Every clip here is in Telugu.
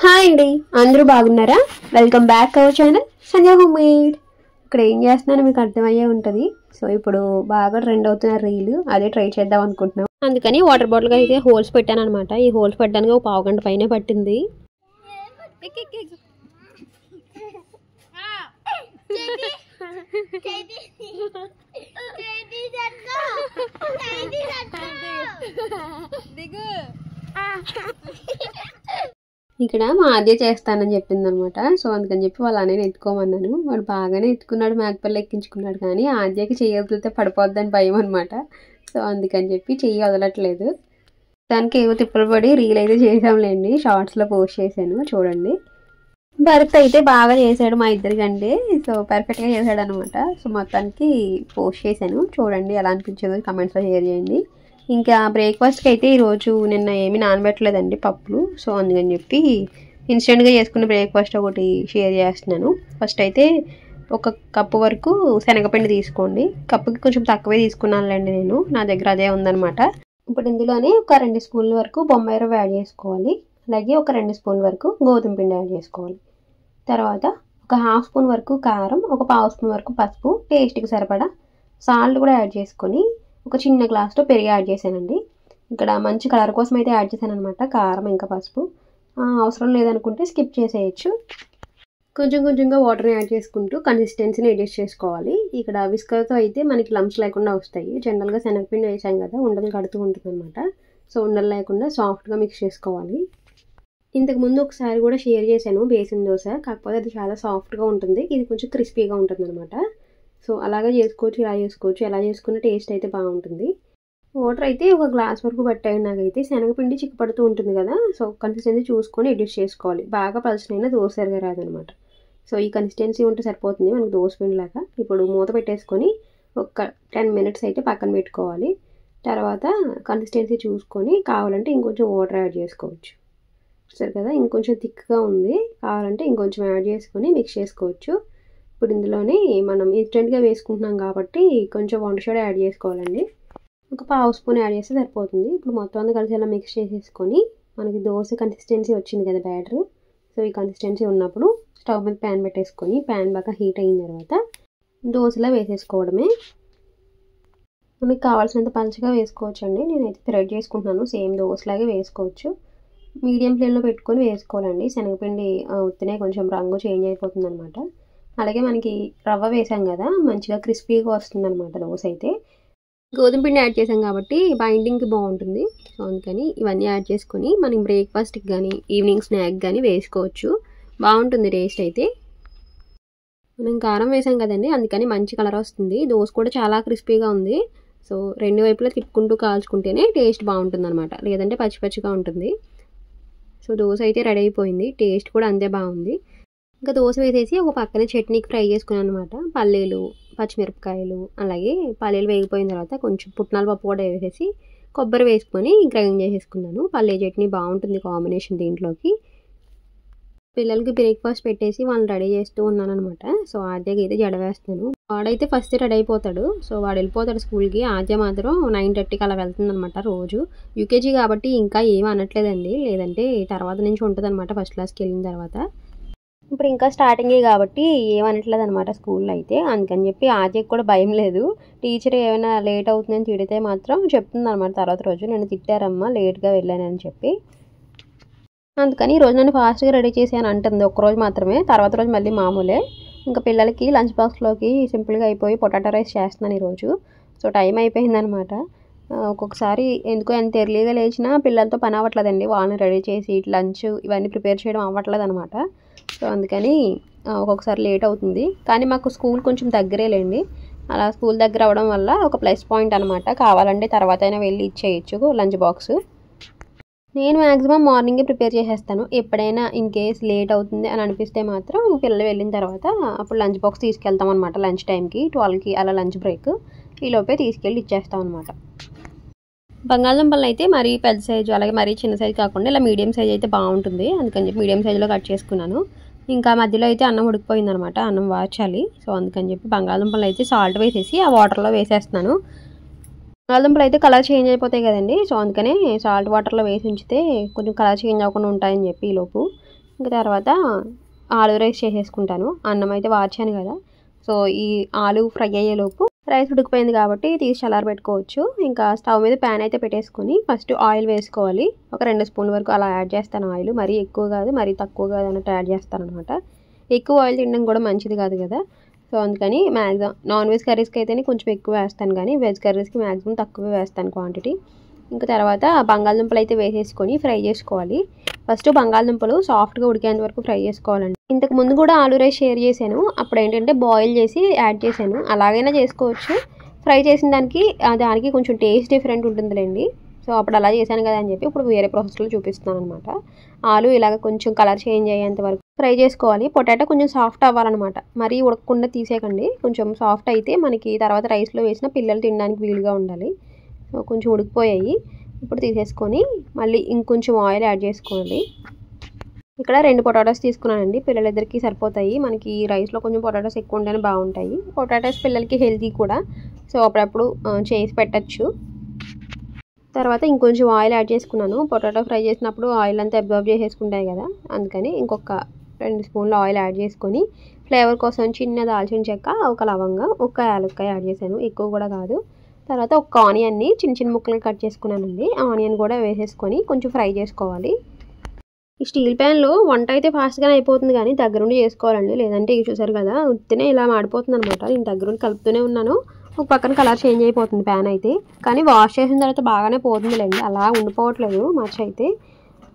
హాయ్ అండి, అందరూ బాగున్నారా? Welcome back our channel Sandhya home made. ఇక్కడ ఏం చేస్తున్నానో మీకు అర్థమయ్యే ఉంటుంది. సో ఇప్పుడు బాగా ట్రెండ్ అవుతున్న రీల్ అదే ట్రై చేద్దాం అనుకుంటున్నాం. అందుకని వాటర్ బాటిల్గా అయితే హోల్స్ పెట్టాను అనమాట. ఈ హోల్స్ పెట్టడానికి ఒక పావు గంట పైనే పట్టింది. ఇక్కడ మా ఆద్య చేస్తానని చెప్పింది అనమాట. సో అందుకని చెప్పి వాళ్ళ అన్నయ్యని ఎత్తుకోమన్నాను. వాడు బాగానే ఎత్తుకున్నాడు, మేకపిల్ల ఎక్కించుకున్నాడు. కానీ ఆద్యకి చెయ్యి వదిలితే పడిపోద్దని భయం అనమాట. సో అందుకని చెప్పి చెయ్యి వదలట్లేదు. దానికి ఏవో తిప్పలు పడి రీల్ అయితే చేసాంలేండి, షార్ట్స్లో పోస్ట్ చేశాను చూడండి. భరత్ అయితే బాగా చేశాడు మా ఇద్దరికంటే. సో పర్ఫెక్ట్గా చేశాడు అనమాట. సో మొత్తానికి పోస్ట్ చేశాను చూడండి, ఎలా అనిపించిందో కమెంట్స్లో షేర్ చేయండి. ఇంకా బ్రేక్ఫాస్ట్కి అయితే ఈరోజు నిన్న ఏమీ నానబెట్టలేదండి పప్పులు. సో అందుకని చెప్పి ఇన్స్టెంట్గా చేసుకున్న బ్రేక్ఫాస్ట్ ఒకటి షేర్ చేస్తున్నాను. ఫస్ట్ అయితే ఒక కప్పు వరకు శనగపిండి తీసుకోండి. కప్పుకి కొంచెం తక్కువే తీసుకున్నానులేండి నేను, నా దగ్గర అదే ఉందన్నమాట. ఇప్పుడు ఇందులోనే ఒక 2 స్పూన్ల వరకు బొంబాయి రవ్వ యాడ్ చేసుకోవాలి. అలాగే ఒక 2 స్పూన్ల వరకు గోధుమ పిండి యాడ్ చేసుకోవాలి. తర్వాత ఒక 1/2 స్పూన్ వరకు కారం, ఒక 1/2 స్పూన్ వరకు పసుపు, టేస్ట్కి సరిపడా సాల్ట్ కూడా యాడ్ చేసుకొని ఒక చిన్న గ్లాస్లో పెరుగు యాడ్ చేశానండి. ఇక్కడ మంచి కలర్ కోసం అయితే యాడ్ చేశాను అనమాట, కారం ఇంకా పసుపు. అవసరం లేదనుకుంటే స్కిప్ చేసేయచ్చు. కొంచెం కొంచెంగా వాటర్ యాడ్ చేసుకుంటూ కన్సిస్టెన్సీని అడ్జస్ట్ చేసుకోవాలి. ఇక్కడ విస్కర్తో అయితే మనకి లంప్స్ లేకుండా వస్తాయి. జనరల్గా శనగపిండి వేసాం కదా, ఉండలు కడుతూ ఉంటుంది అనమాట. సో ఉండలు లేకుండా సాఫ్ట్గా మిక్స్ చేసుకోవాలి. ఇంతకుముందు ఒకసారి కూడా షేర్ చేశాను బేసిన్ దోశ, కాకపోతే అది చాలా సాఫ్ట్గా ఉంటుంది, ఇది కొంచెం క్రిస్పీగా ఉంటుంది అనమాట. సో అలాగే చేసుకోవచ్చు, ఇలా చేసుకోవచ్చు, ఎలా చేసుకున్న టేస్ట్ అయితే బాగుంటుంది. వాటర్ అయితే ఒక గ్లాస్ వరకు పట్టాయి నాకైతే. శనగపిండి చిక్కపడుతూ ఉంటుంది కదా, సో కన్సిస్టెన్సీ చూసుకొని అడ్జస్ట్ చేసుకోవాలి. బాగా పలచనైనా దోశ సరిగా రాదనమాట. సో ఈ కన్సిస్టెన్సీ ఉంటే సరిపోతుంది మనకు దోశ పిండిలాగా. ఇప్పుడు మూత పెట్టేసుకొని ఒక 10 మినిట్స్ అయితే పక్కన పెట్టుకోవాలి. తర్వాత కన్సిస్టెన్సీ చూసుకొని కావాలంటే ఇంకొంచెం వాటర్ యాడ్ చేసుకోవచ్చు. సరే కదా, ఇంకొంచెం థిక్గా ఉంది, కావాలంటే ఇంకొంచెం యాడ్ చేసుకొని మిక్స్ చేసుకోవచ్చు. ఇప్పుడు ఇందులోనే మనం ఇన్స్టెంట్గా వేసుకుంటున్నాం కాబట్టి కొంచెం వంట సోడా యాడ్ చేసుకోవాలండి. ఒక 1/2 స్పూన్ యాడ్ చేస్తే సరిపోతుంది. ఇప్పుడు మొత్తం అంతా కలిసి అలా మిక్స్ చేసేసుకొని మనకి దోశ కన్సిస్టెన్సీ వచ్చింది కదా బ్యాటర్. సో ఈ కన్సిస్టెన్సీ ఉన్నప్పుడు స్టవ్ మీద ప్యాన్ పెట్టేసుకొని ప్యాన్ బాగా హీట్ అయిన తర్వాత దోశలా వేసేసుకోవడమే. మనకి కావాల్సినంత పలుచగా వేసుకోవచ్చు అండి. నేనైతే థ్రెడ్ చేసుకుంటున్నాను, సేమ్ దోశలాగే వేసుకోవచ్చు. మీడియం ఫ్లేమ్లో పెట్టుకొని వేసుకోవాలండి. శనగపిండి ఉత్తినే కొంచెం రంగు చేంజ్ అయిపోతుంది అనమాట. అలాగే మనకి రవ్వ వేసాం కదా, మంచిగా క్రిస్పీగా వస్తుంది అనమాట దోశ అయితే. గోధుమ పిండి యాడ్ చేసాం కాబట్టి బైండింగ్కి బాగుంటుంది. సో అందుకని ఇవన్నీ యాడ్ చేసుకొని మనం బ్రేక్ఫాస్ట్కి కానీ ఈవినింగ్ స్నాక్ కానీ వేసుకోవచ్చు, బాగుంటుంది టేస్ట్ అయితే. మనం కారం వేసాం కదండి, అందుకని మంచి కలర్ వస్తుంది. దోశ కూడా చాలా క్రిస్పీగా ఉంది. సో 2 వైపులా తిప్పుకుంటూ కాల్చుకుంటేనే టేస్ట్ బాగుంటుంది అనమాట, లేదంటే పచ్చి పచ్చిగా ఉంటుంది. సో దోశ అయితే రెడీ అయిపోయింది, టేస్ట్ కూడా అంతే బాగుంది. ఇంకా దోశ వేసేసి ఒక పక్కన చట్నీకి ఫ్రై చేసుకున్నాను అనమాట. పల్లీలు, పచ్చిమిరపకాయలు, అలాగే పల్లీలు వేగిపోయిన తర్వాత కొంచెం పుట్నాల పప్పు కూడా వేసేసి కొబ్బరి వేసుకొని గ్రైండ్ చేసేసుకున్నాను. పల్లీ చట్నీ బాగుంటుంది కాంబినేషన్ దీంట్లోకి. పిల్లలకి బ్రేక్ఫాస్ట్ పెట్టేసి వాళ్ళని రెడీ చేస్తూ ఉన్నాను అనమాట. సో ఆద్యకి అయితే జడ వేస్తాను. వాడైతే ఫస్ట్ రెడీ అయిపోతాడు. సో వాడు వెళ్ళిపోతాడు స్కూల్కి. ఆద్య మాత్రం 9:30కి అలా వెళ్తుంది అనమాట రోజు. యూకేజీ కాబట్టి ఇంకా ఏమీ అనట్లేదండి, లేదంటే తర్వాత నుంచి ఉంటుంది అనమాట ఫస్ట్ క్లాస్కి వెళ్ళిన తర్వాత. ఇప్పుడు ఇంకా స్టార్టింగే కాబట్టి ఏమనట్లేదు అనమాట స్కూల్లో అయితే. అందుకని చెప్పి ఆద్యకి కూడా భయం లేదు. టీచర్ ఏమైనా లేట్ అవుతుందని తిడితే మాత్రం చెప్తుంది అనమాట తర్వాత రోజు, నన్ను తిట్టారమ్మా లేట్గా వెళ్ళానని చెప్పి. అందుకని ఈరోజు నన్ను ఫాస్ట్గా రెడీ చేసాను అంటుంది, ఒక్కరోజు మాత్రమే. తర్వాత రోజు మళ్ళీ మామూలే. ఇంకా పిల్లలకి లంచ్ బాక్స్లోకి సింపుల్గా అయిపోయి పొటాటో రైస్ చేస్తున్నాను ఈరోజు. సో టైం అయిపోయిందనమాట. ఒక్కొక్కసారి ఎందుకో ఎంత ఎర్లీగా లేచినా పిల్లలతో పని అవ్వట్లేదండి. వాళ్ళని రెడీ చేసి లంచ్ ఇవన్నీ ప్రిపేర్ చేయడం అవ్వట్లేదు అనమాట. సో అందుకని ఒక్కొక్కసారి లేట్ అవుతుంది. కానీ మాకు స్కూల్ కొంచెం దగ్గరేలేండి. అలా స్కూల్ దగ్గర అవ్వడం వల్ల ఒక ప్లస్ పాయింట్ అనమాట. కావాలంటే తర్వాత అయినా వెళ్ళి ఇచ్చేయచ్చు లంచ్ బాక్స్. నేను మ్యాక్సిమం మార్నింగే ప్రిపేర్ చేసేస్తాను. ఎప్పుడైనా ఇన్ కేస్ లేట్ అవుతుంది అని అనిపిస్తే మాత్రం పిల్లలు వెళ్ళిన తర్వాత అప్పుడు లంచ్ బాక్స్ తీసుకెళ్తాం అనమాట. లంచ్ టైంకి 12కి అలా లంచ్ బ్రేక్, ఈలోపే తీసుకెళ్ళి ఇచ్చేస్తాం అనమాట. బంగాళదుంపలు అయితే మరీ పెద్ద సైజు అలాగే మరీ చిన్న సైజు కాకుండా ఇలా మీడియం సైజ్ అయితే బాగుంటుంది, అందుకని చెప్పి మీడియం సైజులో కట్ చేసుకున్నాను. ఇంకా మధ్యలో అయితే అన్నం ఉడికిపోయింది అనమాట, అన్నం వార్చాలి. సో అందుకని చెప్పి బంగాళదుంపలు అయితే సాల్ట్ వేసేసి ఆ వాటర్లో వేసేస్తున్నాను. బంగాళదుంపలు అయితే కలర్ చేంజ్ అయిపోతాయి కదండి. సో అందుకనే సాల్ట్ వాటర్లో వేసి ఉంచితే కొంచెం కలర్ చేంజ్ అవ్వకుండా ఉంటాయని చెప్పి ఈలోపు ఇంకా తర్వాత ఆలు రైస్ చేసేసుకుంటాను. అన్నం అయితే వార్చాను కదా, సో ఈ ఆలు ఫ్రై అయ్యేలోపు రైస్ ఉడికిపోయింది కాబట్టి తీసి చల్లారబెట్టుకోవచ్చు. ఇంకా స్టవ్ మీద ప్యాన్ అయితే పెట్టేసుకొని ఫస్ట్ ఆయిల్ వేసుకోవాలి. ఒక 2 స్పూన్ల వరకు అలా యాడ్ చేస్తాను. ఆయిల్ మరీ ఎక్కువ కాదు మరీ తక్కువ కాదు అన్నట్టు యాడ్ చేస్తాను అనమాట. ఎక్కువ ఆయిల్ తినడం కూడా మంచిది కాదు కదా, సో అందుకని మ్యాక్సిమం నాన్ వెజ్ కర్రీస్కి అయితేనే కొంచెం ఎక్కువ వేస్తాను, కానీ వెజ్ కర్రీస్కి మ్యాక్సిమం తక్కువే వేస్తాను క్వాంటిటీ. ఇంకా తర్వాత బంగాళదుంపలు అయితే వేసేసుకొని ఫ్రై చేసుకోవాలి. ఫస్ట్ బంగాళదుంపలు సాఫ్ట్గా ఉడికేంత వరకు ఫ్రై చేసుకోవాలండి. ఇంతకు ముందు కూడా ఆలు రైస్ షేర్ చేశాను, అప్పుడు ఏంటంటే బాయిల్ చేసి యాడ్ చేశాను. అలాగైనా చేసుకోవచ్చు. ఫ్రై చేసిన దానికి కొంచెం టేస్ట్ డిఫరెంట్ ఉంటుందిలేండి. సో అప్పుడు అలా చేశాను కదా అని చెప్పి ఇప్పుడు వేరే ప్రాసెస్లో చూపిస్తున్నాను అనమాట. ఆలు ఇలాగ కొంచెం కలర్ చేంజ్ అయ్యేంత వరకు ఫ్రై చేసుకోవాలి. పొటాటో కొంచెం సాఫ్ట్ అవ్వాలన్నమాట, మరీ ఉడకకుండా తీసేయకండి. కొంచెం సాఫ్ట్ అయితే మనకి తర్వాత రైస్లో వేసిన పిల్లలు తినడానికి వీలుగా ఉండాలి. సో కొంచెం ఉడికిపోయాయి, ఇప్పుడు తీసేసుకొని మళ్ళీ ఇంకొంచెం ఆయిల్ యాడ్ చేసుకోవాలి. ఇక్కడ 2 పొటాటోస్ తీసుకున్నానండి, పిల్లలిద్దరికి సరిపోతాయి. మనకి రైస్లో కొంచెం పొటాటోస్ ఎక్కువ ఉంటేనే బాగుంటాయి. పొటాటోస్ పిల్లలకి హెల్తీ కూడా, సో అప్పుడప్పుడు చేసి పెట్టచ్చు. తర్వాత ఇంకొంచెం ఆయిల్ యాడ్ చేసుకున్నాను. పొటాటో ఫ్రై చేసినప్పుడు ఆయిల్ అంతా అబ్జర్వ్ చేసేసుకుంటాయి కదా, అందుకని ఇంకొక 2 స్పూన్ల ఆయిల్ యాడ్ చేసుకొని ఫ్లేవర్ కోసం చిన్న దాల్చిన చెక్క, ఒక లవంగం, ఒక యాలక్కాయ యాడ్ చేశాను, ఎక్కువ కూడా కాదు. తర్వాత ఒక ఆనియన్ని చిన్న చిన్న ముక్కలు కట్ చేసుకున్నానండి. ఆనియన్ కూడా వేసేసుకొని కొంచెం ఫ్రై చేసుకోవాలి. ఈ స్టీల్ ప్యాన్లో వంట అయితే ఫాస్ట్గానే అయిపోతుంది, కానీ దగ్గరుండి చేసుకోవాలండి, లేదంటే ఇవి చూసారు కదా ఉత్తినే ఇలా మాడిపోతుంది అనమాట. నేను దగ్గరుండి కలుపుతూనే ఉన్నాను, ఒక పక్కన కలర్ చేంజ్ అయిపోతుంది ప్యాన్ అయితే. కానీ వాష్ చేసిన తర్వాత బాగానే పోతుందిలేండి, అలా ఉండిపోవట్లేదు మచ్చ అయితే.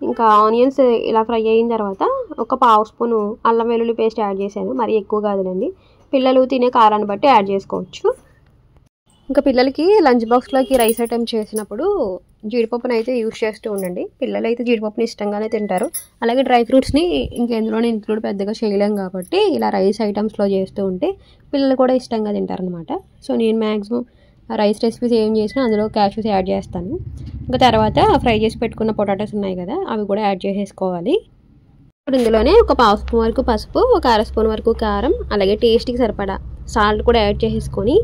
ఇంకా ఆనియన్స్ ఇలా ఫ్రై అయిన తర్వాత ఒక 1/2 స్పూను అల్లం వెల్లుల్లి పేస్ట్ యాడ్ చేశాను, మరీ ఎక్కువ కాదులేండి, పిల్లలు తినే కారాన్ని బట్టి యాడ్ చేసుకోవచ్చు. ఇంకా పిల్లలకి లంచ్ బాక్స్లోకి రైస్ ఐటమ్ చేసినప్పుడు జీడిపప్పును అయితే యూజ్ చేస్తూ ఉండండి. పిల్లలు అయితే జీడిపప్పుని ఇష్టంగానే తింటారు. అలాగే డ్రై ఫ్రూట్స్ని ఇంకెందులోనే ఇంక్లూడ్ పెద్దగా చేయలేం కాబట్టి ఇలా రైస్ ఐటమ్స్లో చేస్తూ ఉంటే పిల్లలు కూడా ఇష్టంగా తింటారనమాట. సో నేను మ్యాక్సిమం రైస్ రెసిపీస్ ఏం చేసినా అందులో క్యాష్యూస్ యాడ్ చేస్తాను. ఇంకా తర్వాత ఫ్రై చేసి పెట్టుకున్న పొటాటోస్ ఉన్నాయి కదా, అవి కూడా యాడ్ చేసేసుకోవాలి. ఇప్పుడు ఇందులోనే ఒక 1/2 స్పూన్ వరకు పసుపు, ఒక 1/2 స్పూన్ వరకు కారం, అలాగే టేస్ట్కి సరిపడా సాల్ట్ కూడా యాడ్ చేసేసుకొని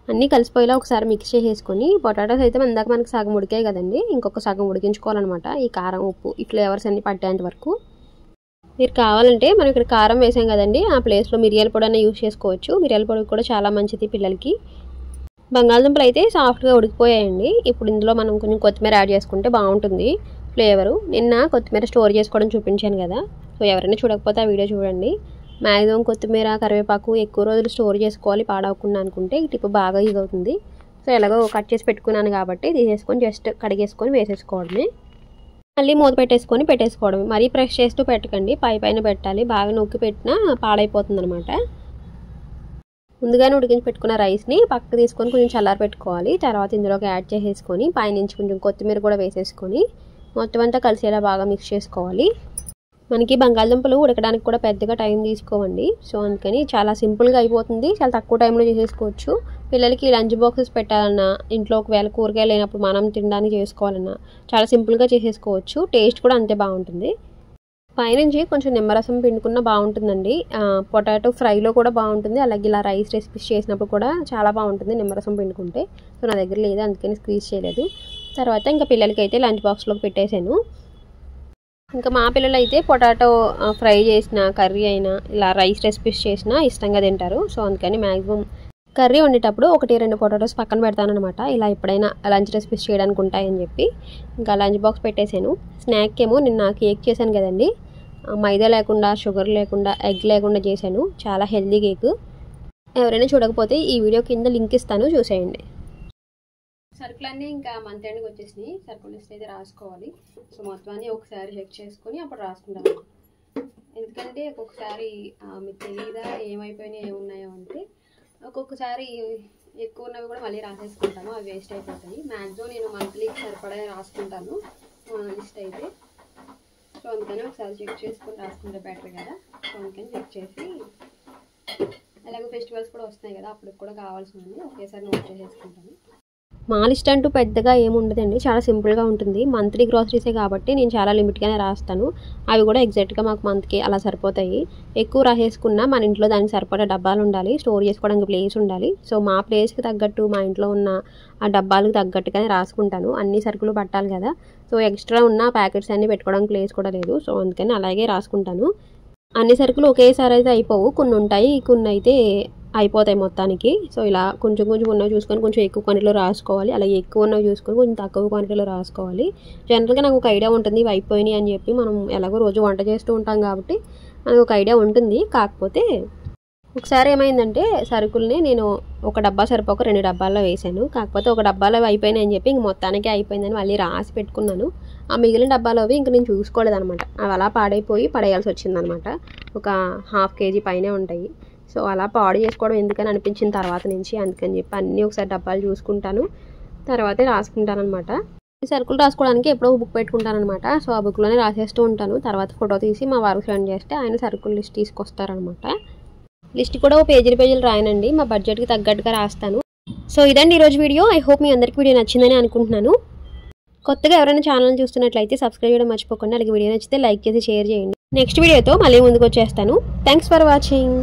అన్నీ కలిసిపోయేలా ఒకసారి మిక్స్ చేసేసుకొని, పొటాటోస్ అయితే ఇందాక మనకి సగం ఉడికాయి కదండి, ఇంకొక సగం ఉడికించుకోవాలన్నమాట. ఈ కారం ఉప్పు ఈ ఫ్లేవర్స్ అన్నీ పట్టేంత వరకు. మీరు కావాలంటే మనం ఇక్కడ కారం వేసాం కదండి, ఆ ప్లేస్లో మిరియాల పొడి అన్న యూజ్ చేసుకోవచ్చు. మిరియాల పొడి కూడా చాలా మంచిది పిల్లలకి. బంగాళదుంపలు అయితే సాఫ్ట్గా ఉడికిపోయాయండి. ఇప్పుడు ఇందులో మనం కొంచెం కొత్తిమీర యాడ్ చేసుకుంటే బాగుంటుంది ఫ్లేవరు. నిన్న కొత్తిమీర స్టోర్ చేసుకోవడం చూపించాను కదా, సో ఎవరైనా చూడకపోతే ఆ వీడియో చూడండి. మ్యాక్సిమం కొత్తిమీర కరివేపాకు ఎక్కువ రోజులు స్టోర్ చేసుకోవాలి పాడవకుండా అనుకుంటే ఈ టిప్ బాగా యూజ్ అవుతుంది. సో ఎలాగో కట్ చేసి పెట్టుకున్నాను కాబట్టి తీసేసుకొని జస్ట్ కడిగేసుకొని వేసేసుకోవడమే. మళ్ళీ మూత పెట్టేసుకోవడమే. మరీ ప్రెస్ చేస్తూ పెట్టకండి, పైన పెట్టాలి. బాగా నొక్కి పెట్టినా పాడైపోతుంది అనమాట. ముందుగానే ఉడికించి పెట్టుకున్న రైస్ని పక్కకు తీసుకొని కొంచెం చల్లారి పెట్టుకోవాలి. తర్వాత ఇందులోకి యాడ్ చేసేసుకొని పైనుంచి కొంచెం కొత్తిమీర కూడా వేసేసుకొని మొత్తం అంతా కలిసేలా బాగా మిక్స్ చేసుకోవాలి. మనకి బంగాళదుంపలు ఉడకడానికి కూడా పెద్దగా టైం తీసుకోవండి, సో అందుకని చాలా సింపుల్గా అయిపోతుంది. చాలా తక్కువ టైంలో చేసేసుకోవచ్చు. పిల్లలకి లంచ్ బాక్సెస్ పెట్టాలన్నా, ఇంట్లో ఒకవేళ కూరగాయలు లేనప్పుడు మనం తినడానికి చేసుకోవాలన్నా చాలా సింపుల్గా చేసేసుకోవచ్చు. టేస్ట్ కూడా అంతే బాగుంటుంది. పైనుంచి కొంచెం నిమ్మరసం పిండుకున్న బాగుంటుందండి. పొటాటో ఫ్రైలో కూడా బాగుంటుంది, అలాగే ఇలా రైస్ రెసిపీస్ చేసినప్పుడు కూడా చాలా బాగుంటుంది నిమ్మరసం పిండుకుంటే. సో నా దగ్గర లేదు, అందుకని స్క్వీజ్ చేయలేదు. తర్వాత ఇంకా పిల్లలకి అయితే లంచ్ బాక్స్లోకి పెట్టేశాను. ఇంకా మా పిల్లలు అయితే పొటాటో ఫ్రై చేసిన కర్రీ అయినా ఇలా రైస్ రెసిపీస్ చేసినా ఇష్టంగా తింటారు. సో అందుకని మ్యాక్సిమం కర్రీ వండేటప్పుడు 1-2 పొటాటోస్ పక్కన పెడతాను అనమాట, ఇలా ఎప్పుడైనా లంచ్ రెసిపీస్ చేయడానికి ఉంటాయని చెప్పి. ఇంకా లంచ్ బాక్స్ పెట్టేశాను. స్నాక్ ఏమో నిన్న కేక్ చేశాను కదండి, మైదా లేకుండా, షుగర్ లేకుండా, ఎగ్ లేకుండా చేశాను. చాలా హెల్దీ కేక్. ఎవరైనా చూడకపోతే ఈ వీడియో కింద లింక్ ఇస్తాను, చూసేయండి. సరుకులన్నీ ఇంకా మంత్ ఎండ్కి వచ్చేసినాయి. సరుకులు లిస్ట్ అయితే రాసుకోవాలి. సో మొత్తాన్ని ఒకసారి చెక్ చేసుకొని అప్పుడు రాసుకుంటాను. ఎందుకంటే ఒక్కొక్కసారి మీకు తెలియదా ఏమైపోయినాయి ఏమున్నాయో అంటే, ఒక్కొక్కసారి ఎక్కువ ఉన్నవి కూడా మళ్ళీ రాసేసుకుంటాను, అవి వేస్ట్ అయిపోతాయి. మ్యాక్సిమం నేను మంత్లీకి సరిపడా రాసుకుంటాను లిస్ట్ అయితే. సో అందుకని ఒకసారి చెక్ చేసుకొని రాసుకుంటే బెటర్ కదా. సో అందుకని చెక్ చేసి, అలాగే ఫెస్టివల్స్ కూడా వస్తున్నాయి కదా, అప్పుడు కూడా కావాల్సింది ఒకేసారి నోట్ చేసేసుకుంటాను. మా లిస్ట్ అంటూ పెద్దగా ఏముండదండి, చాలా సింపుల్గా ఉంటుంది. మంత్లీ గ్రాసరీసే కాబట్టి నేను చాలా లిమిట్గానే రాస్తాను. అవి కూడా ఎగ్జాక్ట్గా మాకు మంత్కి అలా సరిపోతాయి. ఎక్కువ రాసేసుకున్నా మన ఇంట్లో దానికి సరిపడా డబ్బాలు ఉండాలి, స్టోర్ చేసుకోవడానికి ప్లేస్ ఉండాలి. సో మా ప్లేస్కి తగ్గట్టు, మా ఇంట్లో ఉన్న ఆ డబ్బాలకు తగ్గట్టుగానే రాసుకుంటాను. అన్ని సరుకులు పట్టాలి కదా, సో ఎక్స్ట్రా ఉన్న ప్యాకెట్స్ అన్నీ పెట్టుకోవడానికి ప్లేస్ కూడా లేదు. సో అందుకని అలాగే రాసుకుంటాను. అన్ని సరుకులు ఒకేసారి అయితే అయిపోవు, కొన్ని ఉంటాయి, కొన్ని అయితే అయిపోతాయి మొత్తానికి. సో ఇలా కొంచెం కొంచెం ఉన్నవి చూసుకొని కొంచెం ఎక్కువ క్వాంటిటీలో రాసుకోవాలి, అలాగే ఎక్కువ ఉన్నవి చూసుకొని కొంచెం తక్కువ క్వాంటిటీలో రాసుకోవాలి. జనరల్గా నాకు ఒక ఐడియా ఉంటుంది ఇవి అయిపోయినాయి అని చెప్పి. మనం ఎలాగో రోజు వంట చేస్తూ ఉంటాం కాబట్టి మనకు ఒక ఐడియా ఉంటుంది. కాకపోతే ఒకసారి ఏమైందంటే సరుకుల్ని నేను ఒక డబ్బా సరిపోక 2 డబ్బాల్లో వేసాను. కాకపోతే ఒక డబ్బాలో అయిపోయినాయి అని చెప్పి ఇంక మొత్తానికి అయిపోయిందని మళ్ళీ రాసి పెట్టుకున్నాను. ఆ మిగిలిన డబ్బాలో అవి ఇంక నేను చూసుకోలేదనమాట. అవి అలా పాడైపోయి పడేయాల్సి వచ్చిందనమాట. ఒక 1/2 kg పైనే ఉంటాయి. సో అలా పాడు చేసుకోవడం ఎందుకని అనిపించిన తర్వాత నుంచి, అందుకని చెప్పి అన్నీ ఒకసారి డబ్బాలు చూసుకుంటాను, తర్వాతే రాసుకుంటాను అనమాట. ఈ సరుకులు రాసుకోవడానికి ఎప్పుడో బుక్ పెట్టుకుంటాను అనమాట. సో ఆ బుక్లోనే రాసేస్తూ ఉంటాను. తర్వాత ఫోటో తీసి మా వారికి సెండ్ చేస్తే ఆయన సరుకులు లిస్ట్ తీసుకొస్తారనమాట. లిస్ట్ కూడా పేజీలు రాయనండి, మా బడ్జెట్కి తగ్గట్టుగా రాస్తాను. సో ఇదండి ఈరోజు వీడియో. ఐ హోప్ మీ అందరికీ వీడియో నచ్చిందని అనుకుంటున్నాను. కొత్తగా ఎవరైనా ఛానల్ చూస్తున్నట్లయితే సబ్స్క్రైబ్ చేయడం మర్చిపోకండి. అలాగే వీడియో నచ్చితే లైక్ చేసి షేర్ చేయండి. నెక్స్ట్ వీడియోతో మళ్ళీ ముందుకు వచ్చేస్తాను. Thanks for watching.